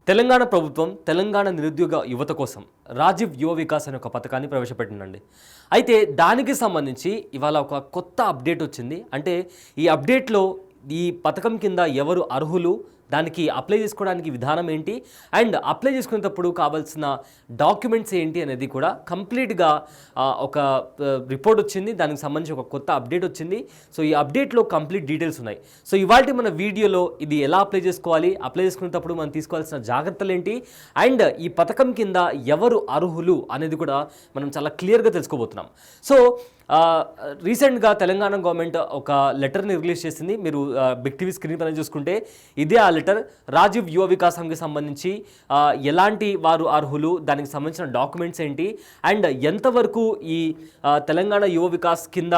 తెలంగాణ ప్రభుత్వం తెలంగాణ నిరుద్యోగ యువత కోసం రాజీవ్ యువ వికాస్ అనే ఒక పథకాన్ని ప్రవేశపెట్టిందండి. అయితే దానికి సంబంధించి ఇవాళ ఒక కొత్త అప్డేట్ వచ్చింది. అంటే ఈ అప్డేట్లో ఈ పథకం కింద ఎవరు అర్హులు, దానికి అప్లై చేసుకోవడానికి విధానం ఏంటి, అండ్ అప్లై చేసుకునేటప్పుడు కావాల్సిన డాక్యుమెంట్స్ ఏంటి అనేది కూడా కంప్లీట్గా ఒక రిపోర్ట్ వచ్చింది. దానికి సంబంధించి ఒక కొత్త అప్డేట్ వచ్చింది. సో ఈ అప్డేట్లో కంప్లీట్ డీటెయిల్స్ ఉన్నాయి. సో ఇవాళ మన వీడియోలో ఇది ఎలా అప్లై చేసుకోవాలి, అప్లై చేసుకునేటప్పుడు మనం తీసుకోవాల్సిన జాగ్రత్తలు ఏంటి, అండ్ ఈ పథకం కింద ఎవరు అర్హులు అనేది కూడా మనం చాలా క్లియర్గా తెలుసుకోబోతున్నాం. సో రీసెంట్గా తెలంగాణ గవర్నమెంట్ ఒక లెటర్ని రిలీజ్ చేసింది. మీరు బిగ్ టీవీ స్క్రీన్ పైన చూసుకుంటే ఇదే ఆ లెటర్. రాజీవ్ యువ వికాసంకి సంబంధించి ఎలాంటి వారు అర్హులు, దానికి సంబంధించిన డాక్యుమెంట్స్ ఏంటి, అండ్ ఎంతవరకు ఈ తెలంగాణ యువ వికాస్ కింద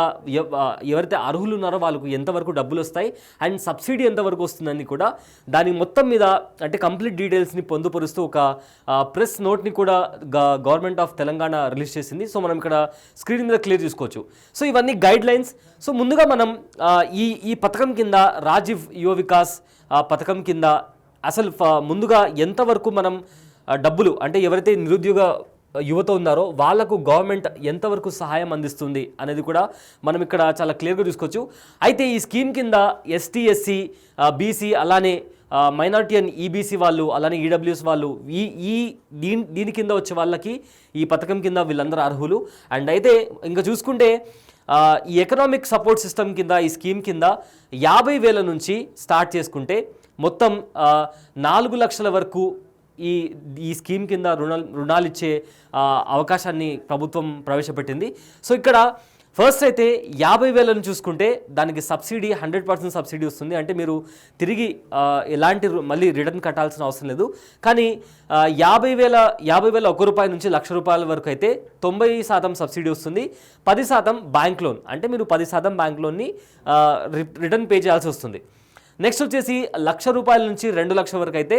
ఎవరైతే అర్హులు ఉన్నారో వాళ్ళకు ఎంతవరకు డబ్బులు వస్తాయి, అండ్ సబ్సిడీ ఎంతవరకు వస్తుందని కూడా దాని మొత్తం మీద అంటే కంప్లీట్ డీటెయిల్స్ని పొందుపరుస్తూ ఒక ప్రెస్ నోట్ని కూడా గవర్నమెంట్ ఆఫ్ తెలంగాణ రిలీజ్ చేసింది. సో మనం ఇక్కడ స్క్రీన్ మీద క్లియర్ చూసుకోవచ్చు. సో ఇవన్నీ గైడ్ లైన్స్. సో ముందుగా మనం ఈ పథకం కింద రాజీవ్ యువ వికాస్ పథకం కింద అసలు ముందుగా ఎంతవరకు మనం డబ్బులు అంటే ఎవరైతే నిరుద్యోగ యువత ఉన్నారో వాళ్ళకు గవర్నమెంట్ ఎంతవరకు సహాయం అందిస్తుంది అనేది కూడా మనం ఇక్కడ చాలా క్లియర్గా చూసుకోవచ్చు. అయితే ఈ స్కీమ్ కింద ఎస్టీ, ఎస్సీ, బీసీ, అలానే మైనారిటీ అండ్ ఈబీసీ వాళ్ళు, అలానే ఈడబ్ల్యూఎస్ వాళ్ళు దీని కింద వచ్చే వాళ్ళకి ఈ పథకం కింద వీళ్ళందరూ అర్హులు. అండ్ అయితే ఇంకా చూసుకుంటే ఈ ఎకనామిక్ సపోర్ట్ సిస్టమ్ కింద ఈ స్కీమ్ కింద 50,000 నుంచి స్టార్ట్ చేసుకుంటే మొత్తం 4 లక్షల వరకు ఈ స్కీమ్ కింద రుణాలు ఇచ్చే అవకాశాన్ని ప్రభుత్వం ప్రవేశపెట్టింది. సో ఇక్కడ ఫస్ట్ అయితే 50,000 చూసుకుంటే దానికి సబ్సిడీ 100% సబ్సిడీ వస్తుంది. అంటే మీరు తిరిగి ఎలాంటి మళ్ళీ రిటర్న్ కట్టాల్సిన అవసరం లేదు. కానీ 50,000 ₹1 నుంచి ₹1,00,000 వరకు అయితే 90% సబ్సిడీ వస్తుంది. 10% బ్యాంక్ లోన్, అంటే మీరు 10% బ్యాంక్ లోన్ని రిటర్న్ పే చేయాల్సి వస్తుంది. నెక్స్ట్ వచ్చేసి ₹1,00,000 నుంచి 2,00,000 వరకు అయితే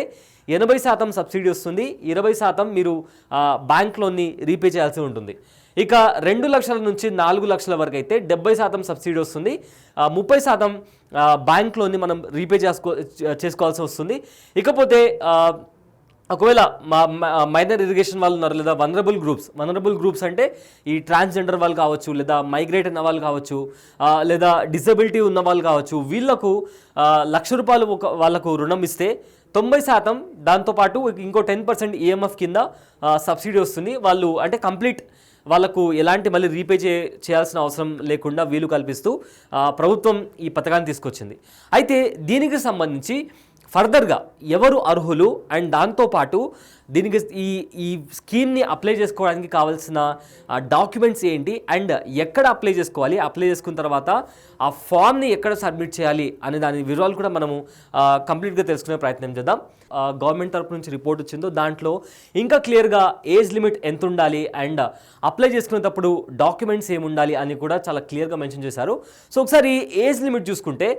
80% సబ్సిడీ వస్తుంది. 20% మీరు బ్యాంక్ లోన్ని రీపే చేయాల్సి ఉంటుంది. ఇక 2 లక్షల నుంచి 4 లక్షల వరకు అయితే 70% సబ్సిడీ వస్తుంది. 30% బ్యాంక్ లోన్ని మనం రీపే చేసుకోవాల్సి వస్తుంది. ఇకపోతే ఒకవేళ మైనర్ ఇరిగేషన్ వాళ్ళు ఉన్నారు, లేదా వనరబుల్ గ్రూప్స్ అంటే ఈ ట్రాన్స్జెండర్ వాళ్ళు కావచ్చు, లేదా మైగ్రేట్ అన్న వాళ్ళు కావచ్చు, లేదా డిసబిలిటీ ఉన్న వాళ్ళు కావచ్చు, వీళ్లకు ₹1,00,000 వాళ్ళకు రుణం ఇస్తే 90%, దాంతోపాటు ఇంకో 10% ఈఎంఎఫ్ కింద సబ్సిడీ వస్తుంది. వాళ్ళు అంటే కంప్లీట్ వాళ్ళకు ఎలాంటి మళ్ళీ రీపే చేయాల్సిన అవసరం లేకుండా వీలు కల్పిస్తూ ప్రభుత్వం ఈ పథకాన్ని తీసుకొచ్చింది. అయితే దీనికి సంబంధించి ఫర్దర్గా ఎవరు అర్హులు, అండ్ దాంతోపాటు దీనికి ఈ స్కీమ్ని అప్లై చేసుకోవడానికి కావాల్సిన డాక్యుమెంట్స్ ఏంటి, అండ్ ఎక్కడ అప్లై చేసుకోవాలి, అప్లై చేసుకున్న తర్వాత ఆ ఫామ్ని ఎక్కడ సబ్మిట్ చేయాలి అనే దాని వివరాలు కూడా మనము కంప్లీట్గా తెలుసుకునే ప్రయత్నం చేద్దాం. గవర్నమెంట్ తరపు నుంచి రిపోర్ట్ వచ్చిందో దాంట్లో ఇంకా క్లియర్గా ఏజ్ లిమిట్ ఎంత ఉండాలి, అండ్ అప్లై చేసుకునేటప్పుడు డాక్యుమెంట్స్ ఏమి ఉండాలి అని కూడా చాలా క్లియర్గా మెన్షన్ చేశారు. సో ఒకసారి ఏజ్ లిమిట్ చూసుకుంటే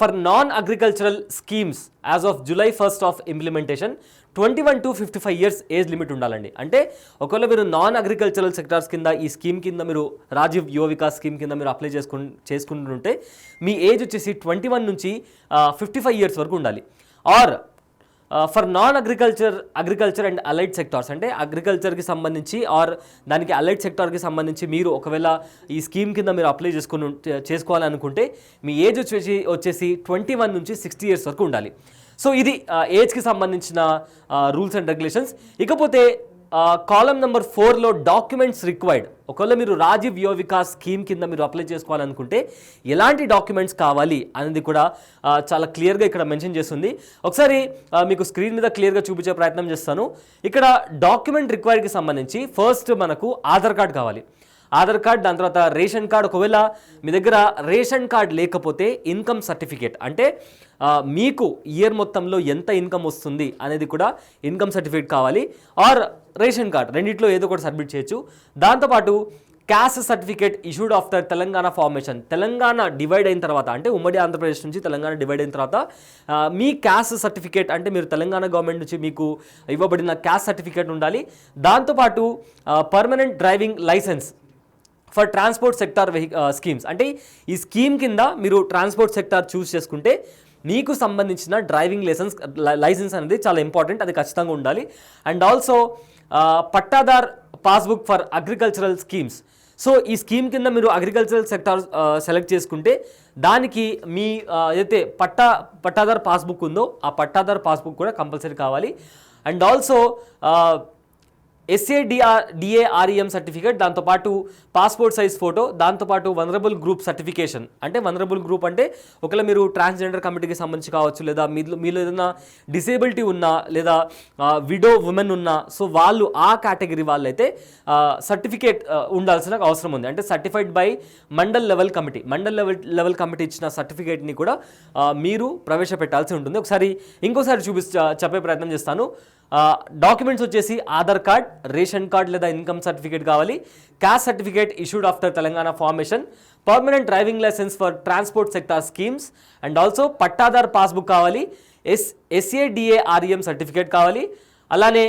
for non agricultural schemes as of July 1st of implementation 21 to 55 years age limit ఉండాలండి. అంటే ఒకవేళ మీరు నాన్ అగ్రికల్చరల్ సెక్టార్స్ కింద ఈ స్కీమ్ కింద మీరు రాజీవ్ యువ వికాస్ స్కీమ్ కింద మీరు అప్లై చేసుకుంటుంటే మీ ఏజ్ వచ్చేసి 21 నుంచి 55 years వరకు ఉండాలి. Or for non agriculture and allied sectors, అంటే అగ్రికల్చర్కి సంబంధించి ఆర్ దానికి అలైడ్ సెక్టార్కి సంబంధించి మీరు ఒకవేళ ఈ స్కీమ్ కింద మీరు అప్లై చేసుకోవాలనుకుంటే మీ ఏజ్ వచ్చేసి 21 నుంచి 60 years వరకు ఉండాలి. సో ఇది ఏజ్కి సంబంధించిన రూల్స్ అండ్ రెగ్యులేషన్స్. ఇకపోతే కాలం నెంబర్ 4లో డాక్యుమెంట్స్ రిక్వైర్డ్. ఒకవేళ మీరు రాజీవ్ యువ వికాస్ స్కీమ్ కింద మీరు అప్లై చేసుకోవాలనుకుంటే ఎలాంటి డాక్యుమెంట్స్ కావాలి అనేది కూడా చాలా క్లియర్గా ఇక్కడ మెన్షన్ చేస్తుంది. ఒకసారి మీకు స్క్రీన్ మీద క్లియర్గా చూపించే ప్రయత్నం చేస్తాను. ఇక్కడ డాక్యుమెంట్ రిక్వైర్డ్కి సంబంధించి ఫస్ట్ మనకు ఆధార్ కార్డ్ కావాలి. ఆధార్ కార్డ్, దాని తర్వాత రేషన్ కార్డ్. ఒకవేళ మీ దగ్గర రేషన్ కార్డ్ లేకపోతే ఇన్కమ్ సర్టిఫికేట్, అంటే మీకు ఇయర్ మొత్తంలో ఎంత ఇన్కమ్ వస్తుంది అనేది కూడా ఇన్కమ్ సర్టిఫికేట్ కావాలి. ఆర్ రేషన్ కార్డ్, రెండిట్లో ఏదో ఒకటి సబ్మిట్ చేయొచ్చు. దాంతోపాటు caste certificate issued after Telangana formation. Telangana divide అయిన తర్వాత, అంటే ఉమ్మడి ఆంధ్రప్రదేశ్ నుంచి తెలంగాణ డివైడ్ అయిన తర్వాత మీ క్యాస్ట్ సర్టిఫికేట్, అంటే మీరు తెలంగాణ గవర్నమెంట్ నుంచి మీకు ఇవ్వబడిన క్యాస్ట్ సర్టిఫికేట్ ఉండాలి. దాంతోపాటు permanent driving licence for transport sector schemes, అంటే ఈ స్కీమ్ కింద మీరు ట్రాన్స్పోర్ట్ సెక్టార్ చూస్ చేసుకుంటే నీకు సంబంధించిన డ్రైవింగ్ లైసెన్స్ అనేది చాలా ఇంపార్టెంట్, అది ఖచ్చితంగా ఉండాలి. అండ్ ఆల్సో పట్టాదార్ passbook for agricultural schemes. So ఈ స్కీమ్ కింద మీరు అగ్రికల్చరల్ సెక్టార్ సెలెక్ట్ చేసుకుంటే దానికి మీ ఏదైతే పట్టాదార్ పాస్బుక్ ఉందో ఆ పట్టాదార్ పాస్బుక్ కూడా కంపల్సరీ కావాలి. అండ్ ఆల్సో SADAREM సర్టిఫికేట్, దాంతోపాటు పాస్పోర్ట్ సైజ్ ఫోటో, దాంతోపాటు వనరబుల్ గ్రూప్ సర్టిఫికేషన్. అంటే వనరబుల్ గ్రూప్ అంటే ఒకవేళ మీరు ట్రాన్స్జెండర్ కమిటీకి సంబంధించి కావచ్చు, లేదా మీలో ఏదైనా డిసేబిలిటీ ఉన్నా, లేదా విడో ఉమెన్ ఉన్నా, సో వాళ్ళు ఆ కేటగిరీ వాళ్ళైతే సర్టిఫికేట్ ఉండాల్సిన అవసరం ఉంది. అంటే certified by mandal level committee. Mandal level committee ఇచ్చిన సర్టిఫికేట్ని కూడా మీరు ప్రవేశపెట్టాల్సి ఉంటుంది. ఇంకోసారి చెప్పే ప్రయత్నం చేస్తాను. డాక్యుమెంట్స్ వచ్చేసి ఆధార్ కార్డ్, రేషన్ కార్డ్ లేదా ఇన్కమ్ సర్టిఫికేట్ కావాలి, caste certificate issued after Telangana formation, permanent driving licence for transport sector schemes, and also పట్టాదార్ పాస్బుక్ కావాలి, SADAREM సర్టిఫికేట్ కావాలి, అలానే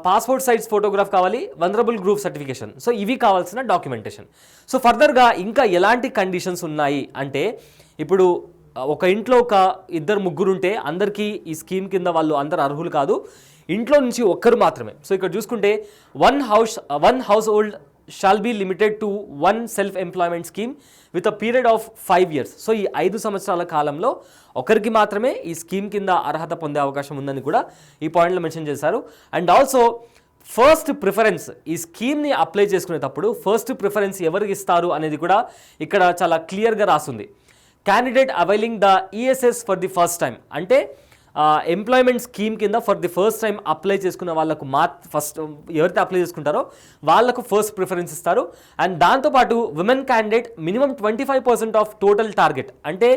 పాస్పోర్ట్ సైజ్ ఫోటోగ్రాఫ్ కావాలి, వనరబుల్ గ్రూప్ సర్టిఫికేషన్. సో ఇవి కావాల్సిన డాక్యుమెంటేషన్. సో ఫర్దర్గా ఇంకా ఎలాంటి కండిషన్స్ ఉన్నాయి అంటే, ఇప్పుడు ఒక ఇంట్లో ఒక 2-3 ఉంటే అందరికీ ఈ స్కీమ్ కింద వాళ్ళు అందరు అర్హులు కాదు, ఇంట్లో నుంచి ఒక్కరు మాత్రమే. సో ఇక్కడ చూసుకుంటే one household shall be limited to 1 self employment scheme with a period of 5 years. So ఈ 5 సంవత్సరాల కాలంలో ఒకరికి మాత్రమే ఈ స్కీమ్ కింద అర్హత పొందే అవకాశం ఉందని కూడా ఈ పాయింట్లో మెన్షన్ చేశారు. అండ్ ఆల్సో ఫస్ట్ ప్రిఫరెన్స్, ఈ స్కీమ్ని అప్లై చేసుకునేటప్పుడు ఫస్ట్ ప్రిఫరెన్స్ ఎవరికి ఇస్తారు అనేది కూడా ఇక్కడ చాలా క్లియర్గా రాస్తుంది. Candidate availing the ESS for the first time. అంటే ఎంప్లాయ్మెంట్ స్కీమ్ కింద for the first time apply చేసుకున్న వాళ్ళకు ఫస్ట్ ఎవరైతే అప్లై చేసుకుంటారో వాళ్ళకు ఫస్ట్ ప్రిఫరెన్స్ ఇస్తారు. అండ్ దాంతోపాటు women candidate minimum 25% of total target. అంటే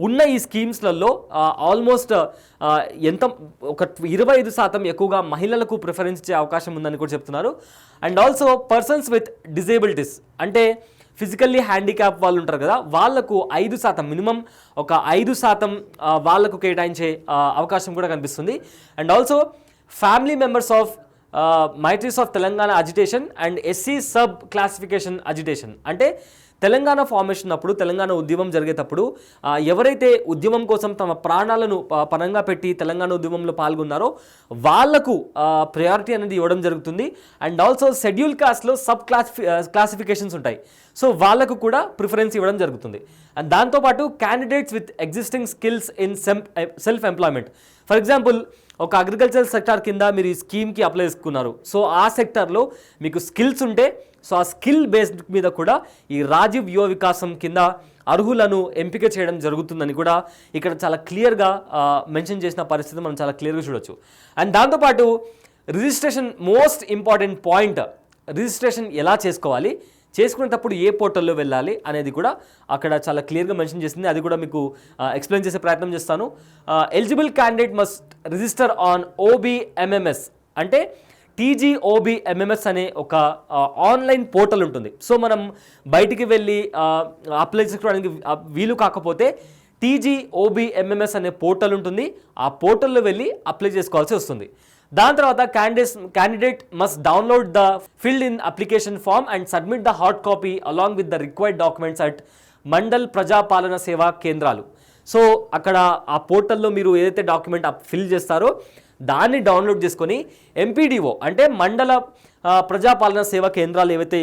ఉన్న ఈ స్కీమ్స్లలో ఆల్మోస్ట్ ఒక 25% ఎక్కువగా మహిళలకు ప్రిఫరెన్స్ ఇచ్చే అవకాశం ఉందని కూడా చెప్తున్నారు. And also persons with disabilities, అంటే ఫిజికల్లీ హ్యాండిక్యాప్ వాళ్ళు ఉంటారు కదా, వాళ్లకు 5% మినిమం ఒక 5% వాళ్లకు కేటాయించే అవకాశం కూడా కనిపిస్తుంది. And also family members of martyrs of Telangana agitation and SC sub classification agitation. అంటే తెలంగాణ ఫార్మేషన్ అప్పుడు, తెలంగాణ ఉద్యమం జరిగేటప్పుడు ఎవరైతే ఉద్యమం కోసం తమ ప్రాణాలను పణంగా పెట్టి తెలంగాణ ఉద్యమంలో పాల్గొన్నారో వాళ్లకు ప్రయారిటీ అనేది ఇవ్వడం జరుగుతుంది. అండ్ ఆల్సో షెడ్యూల్ కాస్ట్లో సబ్ క్లాసిఫికేషన్స్ ఉంటాయి, సో వాళ్ళకు కూడా ప్రిఫరెన్స్ ఇవ్వడం జరుగుతుంది. అండ్ దాంతోపాటు candidates with existing skills in self employment. For example ఒక అగ్రికల్చర్ సెక్టార్ కింద మీరు ఈ స్కీమ్కి అప్లై చేసుకున్నారు, సో ఆ సెక్టార్లో మీకు స్కిల్స్ ఉంటే సో ఆ స్కిల్ బేస్డ్ మీద కూడా ఈ రాజీవ్ యువ వికాసం కింద అర్హులను ఎంపిక చేయడం జరుగుతుందని కూడా ఇక్కడ చాలా క్లియర్గా మెన్షన్ చేసిన పరిస్థితి మనం చాలా క్లియర్గా చూడొచ్చు. అండ్ దాంతోపాటు registration, most important point, registration ఎలా చేసుకోవాలి, చేసుకునేటప్పుడు ఏ పోర్టల్లో వెళ్ళాలి అనేది కూడా అక్కడ చాలా క్లియర్గా మెన్షన్ చేసింది. అది కూడా మీకు ఎక్స్ప్లెయిన్ చేసే ప్రయత్నం చేస్తాను. Eligible candidate must register on OBMMS. అంటే TGOBMMS అనే ఒక ఆన్లైన్ పోర్టల్ ఉంటుంది. సో మనం బయటికి వెళ్ళి అప్లై చేసుకోవడానికి వీలు కాకపోతే TGOBMMS అనే పోర్టల్ ఉంటుంది, ఆ పోర్టల్లో వెళ్ళి అప్లై చేసుకోవాల్సి వస్తుంది. దాని తర్వాత candidate must download the filled in application form and submit the hard copy along with the required documents at mandal Prajapalana సేవా కేంద్రాలు. సో అక్కడ ఆ పోర్టల్లో మీరు ఏదైతే డాక్యుమెంట్ ఫిల్ చేస్తారో దాన్ని డౌన్లోడ్ చేసుకొని MPDO అంటే మండల ప్రజాపాలన సేవా కేంద్రాలు ఏవైతే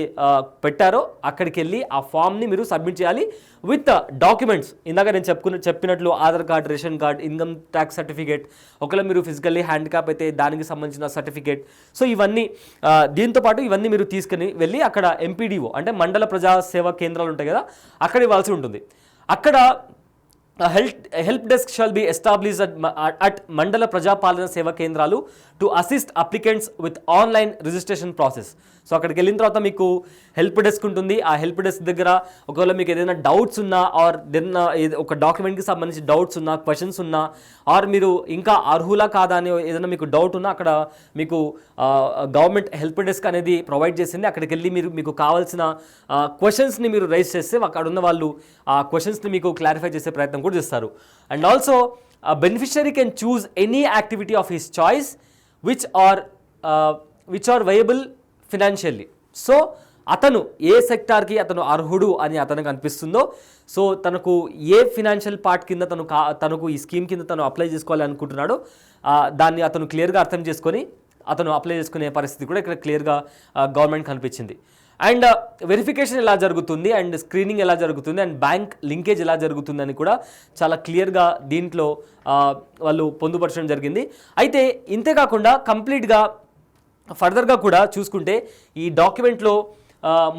పెట్టారో అక్కడికి వెళ్ళి ఆ ఫామ్ని మీరు సబ్మిట్ చేయాలి విత్ డాక్యుమెంట్స్. ఇందాక నేను చెప్పినట్లు Aadhaar card, ration card, income tax certificate, ఒకవేళ మీరు ఫిజికల్లీ హ్యాండిక్యాప్ అయితే దానికి సంబంధించిన సర్టిఫికేట్. సో ఇవన్నీ దీంతోపాటు ఇవన్నీ మీరు తీసుకుని వెళ్ళి అక్కడ MPDO అంటే మండల ప్రజా సేవా కేంద్రాలు ఉంటాయి కదా, అక్కడ ఇవ్వాల్సి ఉంటుంది. అక్కడ help desk shall be established at మండల ప్రజాపాలన సేవా కేంద్రాలు to assist applicants with online registration process. So అక్కడికి వెళ్ళిన తర్వాత మీకు హెల్ప్ డెస్క్ ఉంటుంది. ఆ హెల్ప్ డెస్క్ దగ్గర ఒకవేళ మీకు ఏదైనా డౌట్స్ ఉన్నా ఆర్ ఒక డాక్యుమెంట్కి సంబంధించి డౌట్స్ ఉన్నా, క్వశ్చన్స్ ఉన్నా, ఆర్ మీరు ఇంకా అర్హులా కాదా అని ఏదైనా మీకు డౌట్ ఉన్నా అక్కడ మీకు గవర్నమెంట్ హెల్ప్ డెస్క్ అనేది ప్రొవైడ్ చేసింది. అక్కడికి వెళ్ళి మీకు కావాల్సిన క్వశ్చన్స్ని మీరు రైజ్ చేస్తే అక్కడ ఉన్న వాళ్ళు ఆ క్వశ్చన్స్ని మీకు క్లారిఫై చేసే ప్రయత్నం కూడా చేస్తారు. And also beneficiary can choose any activity of his choice which are viable financially. So అతను ఏ సెక్టార్కి అతను అర్హుడు అని అతనికి అనిపిస్తుందో, సో తనకు ఏ ఫినాన్షియల్ పార్ట్ కింద తనకు ఈ స్కీమ్ కింద తను అప్లై చేసుకోవాలి అనుకుంటున్నాడో దాన్ని అతను క్లియర్గా అర్థం చేసుకొని అతను అప్లై చేసుకునే పరిస్థితి కూడా ఇక్కడ క్లియర్గా గవర్నమెంట్ కనిపించింది. అండ్ వెరిఫికేషన్ ఎలా జరుగుతుంది, అండ్ స్క్రీనింగ్ ఎలా జరుగుతుంది, అండ్ బ్యాంక్ లింకేజ్ ఎలా జరుగుతుంది అని కూడా చాలా క్లియర్గా దీంట్లో వాళ్ళు పొందుపరచడం జరిగింది. అయితే ఇంతే కాకుండా కంప్లీట్గా ఫర్దర్గా కూడా చూసుకుంటే ఈ డాక్యుమెంట్లో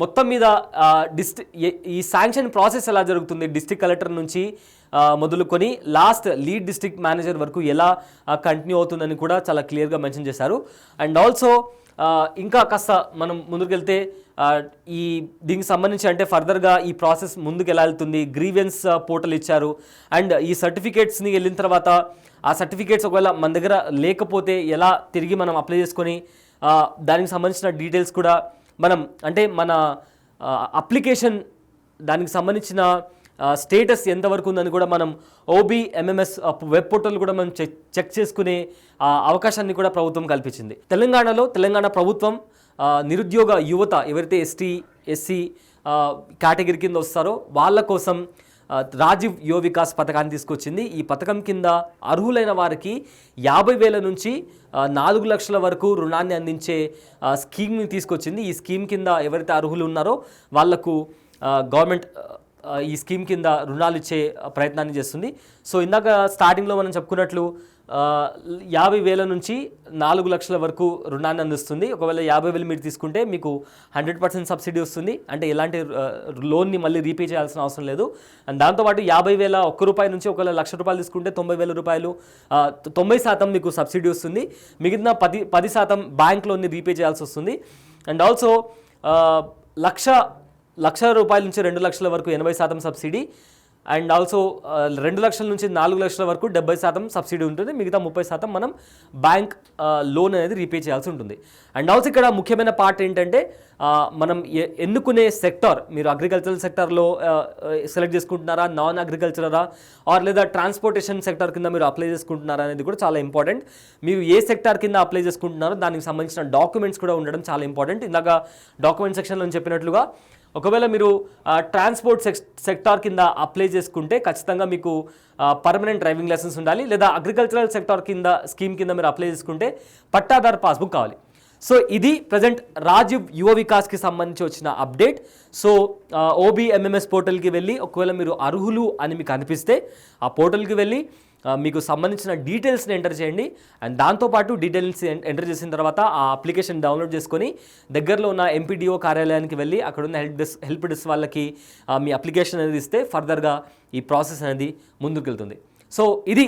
మొత్తం మీద ఈ శాంక్షన్ ప్రాసెస్ ఎలా జరుగుతుంది, డిస్ట్రిక్ట్ కలెక్టర్ నుంచి మొదలుకొని లాస్ట్ లీడ్ డిస్ట్రిక్ట్ మేనేజర్ వరకు ఎలా కంటిన్యూ అవుతుందని కూడా చాలా క్లియర్గా మెన్షన్ చేశారు. అండ్ ఆల్సో ఇంకా కాస్త మనం ముందుకెళ్తే దీనికి సంబంధించి అంటే ఫర్దర్గా ఈ ప్రాసెస్ ముందుకు ఎలా వెళ్తుంది, గ్రీవెన్స్ పోర్టల్ ఇచ్చారు. అండ్ ఈ సర్టిఫికేట్స్ని వెళ్ళిన తర్వాత ఆ సర్టిఫికేట్స్ ఒకవేళ మన దగ్గర లేకపోతే ఎలా తిరిగి మనం అప్లై చేసుకొని దానికి సంబంధించిన డీటెయిల్స్ కూడా మనం అంటే మన అప్లికేషన్ దానికి సంబంధించిన స్టేటస్ ఎంతవరకు ఉందని కూడా మనం OBMMS వెబ్ పోర్టల్ కూడా మనం చెక్ చేసుకునే అవకాశాన్ని కూడా ప్రభుత్వం కల్పించింది. తెలంగాణ ప్రభుత్వం నిరుద్యోగ యువత ఎవరైతే ST SC కేటగిరీ కింద వస్తారో వాళ్ళ కోసం రాజీవ్ యువ వికాస్ పథకాన్ని తీసుకొచ్చింది. ఈ పథకం కింద అర్హులైన వారికి 50,000 నుంచి 4 లక్షల వరకు రుణాన్ని అందించే స్కీమ్ని తీసుకొచ్చింది. ఈ స్కీమ్ కింద ఎవరైతే అర్హులు ఉన్నారో వాళ్లకు గవర్నమెంట్ ఈ స్కీమ్ కింద రుణాలు ఇచ్చే ప్రయత్నాన్ని చేస్తుంది. సో ఇందాక స్టార్టింగ్లో మనం చెప్పుకున్నట్లు 50,000 నుంచి 4 లక్షల వరకు రుణాన్ని అందిస్తుంది. ఒకవేళ 50,000 మీరు తీసుకుంటే మీకు 100% సబ్సిడీ వస్తుంది. అంటే ఎలాంటి లోన్ని మళ్ళీ రీపే చేయాల్సిన అవసరం లేదు. అండ్ దాంతోపాటు 50,000 ₹1 నుంచి ఒకవేళ ₹1,00,000 తీసుకుంటే 90,000 90% మీకు సబ్సిడీ వస్తుంది. మిగిలిన 10% బ్యాంక్ లోన్ని రీపే చేయాల్సి వస్తుంది. అండ్ ఆల్సో ₹1,00,000 నుంచి 2 లక్షల వరకు 80% సబ్సిడీ. అండ్ ఆల్సో 2 లక్షల నుంచి 4 లక్షల వరకు 70% సబ్సిడీ ఉంటుంది. మిగతా 30% మనం బ్యాంక్ లోన్ అనేది రీపే చేయాల్సి ఉంటుంది. అండ్ ఆల్సో ఇక్కడ ముఖ్యమైన పార్ట్ ఏంటంటే మనం ఎన్నుకునే సెక్టార్, మీరు అగ్రికల్చరల్ సెక్టార్లో సెలెక్ట్ చేసుకుంటున్నారా, నాన్ అగ్రికల్చరరా, ఆర్ లేదా ట్రాన్స్పోర్టేషన్ సెక్టార్ కింద మీరు అప్లై చేసుకుంటున్నారా అనేది కూడా చాలా ఇంపార్టెంట్. మీరు ఏ సెక్టార్ కింద అప్లై చేసుకుంటున్నారో దానికి సంబంధించిన డాక్యుమెంట్స్ కూడా ఉండడం చాలా ఇంపార్టెంట్. ఇందాక డాక్యుమెంట్ సెక్షన్లో చెప్పినట్లుగా ఒకవేళ మీరు ట్రాన్స్పోర్ట్ సెక్టార్ కింద అప్లై చేసుకుంటే ఖచ్చితంగా మీకు పర్మనెంట్ డ్రైవింగ్ లైసెన్స్ ఉండాలి. లేదా అగ్రికల్చరల్ సెక్టార్ కింద స్కీమ్ కింద మీరు అప్లై చేసుకుంటే పట్టాదారు పాస్బుక్ కావాలి. సో ఇది ప్రజెంట్ రాజీవ్ యువ వికాస్కి సంబంధించి వచ్చిన అప్డేట్. సో OBMMS పోర్టల్కి వెళ్ళి ఒకవేళ మీరు అర్హులు అని మీకు అనిపిస్తే ఆ పోర్టల్కి వెళ్ళి మీకు సంబంధించిన డీటెయిల్స్ని ఎంటర్ చేయండి. అండ్ దాంతోపాటు డీటెయిల్స్ ఎంటర్ చేసిన తర్వాత ఆ అప్లికేషన్ డౌన్లోడ్ చేసుకొని దగ్గరలో ఉన్న MPDO కార్యాలయానికి వెళ్ళి అక్కడ ఉన్న హెల్ప్ డెస్క్ వాళ్ళకి మీ అప్లికేషన్ అనేది ఇస్తే ఫర్దర్గా ఈ ప్రాసెస్ అనేది ముందుకు వెళ్తుంది. సో ఇది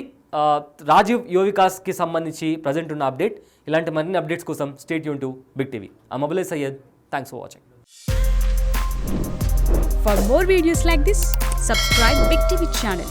రాజీవ్ యువ వికాస్కి సంబంధించి ప్రజెంట్ ఉన్న అప్డేట్. ఇలాంటి మరిన్ని అప్డేట్స్ కోసం stay tune to big TV. I'm Abulay Syed. Thanks for watching. For more videos like this, subscribe Big TV channel.